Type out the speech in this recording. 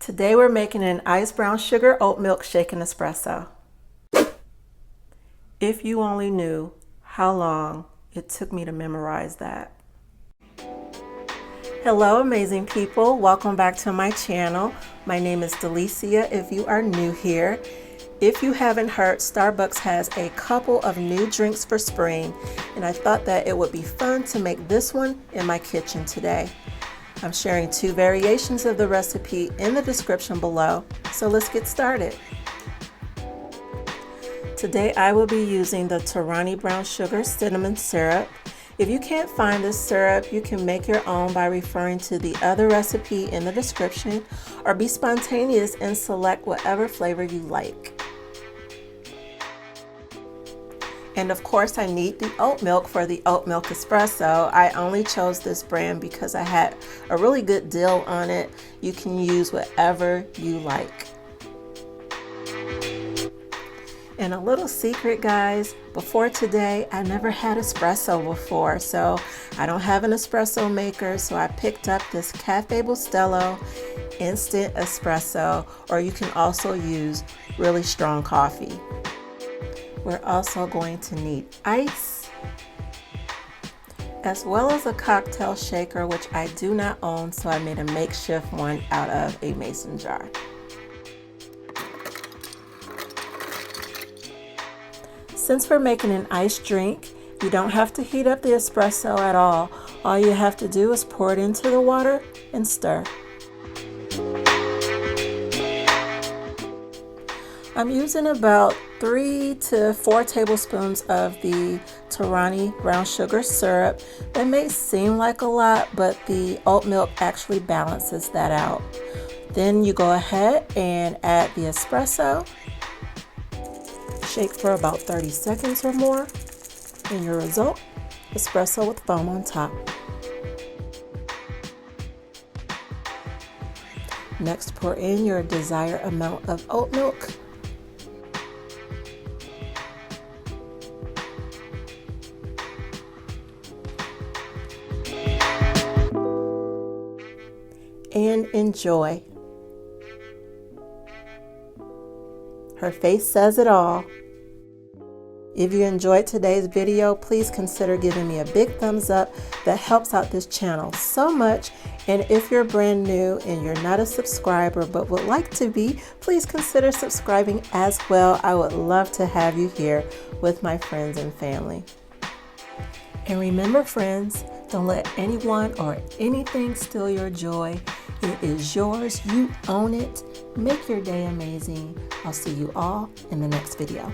Today we're making an iced brown sugar oat milk shaken espresso. If you only knew how long it took me to memorize that. Hello amazing people, welcome back to my channel. My name is Delicia if you are new here. If you haven't heard, Starbucks has a couple of new drinks for spring, and I thought that it would be fun to make this one in my kitchen today. I'm sharing 2 variations of the recipe in the description below, so let's get started. Today I will be using the Torani brown sugar cinnamon syrup. If you can't find this syrup, you can make your own by referring to the other recipe in the description, or be spontaneous and select whatever flavor you like. And of course I need the oat milk for the oat milk espresso. I only chose this brand because I had a really good deal on it. You can use whatever you like. And a little secret, guys, before today I never had espresso before, so I don't have an espresso maker, so I picked up this Cafe Bustelo instant espresso, or you can also use really strong coffee. We're also going to need ice, as well as a cocktail shaker, which I do not own, so I made a makeshift one out of a mason jar. Since we're making an iced drink, you don't have to heat up the espresso at all. All you have to do is pour it into the water and stir. I'm using about 3 to 4 tablespoons of the Torani brown sugar syrup. That may seem like a lot, but the oat milk actually balances that out. Then you go ahead and add the espresso. Shake for about 30 seconds or more, and your result, espresso with foam on top. Next, pour in your desired amount of oat milk. And enjoy. Her face says it all. If you enjoyed today's video, please consider giving me a big thumbs up. That helps out this channel so much. And if you're brand new and you're not a subscriber but would like to be, please consider subscribing as well. I would love to have you here with my friends and family. And remember, friends, don't let anyone or anything steal your joy. It is yours. You own it. Make your day amazing. I'll see you all in the next video.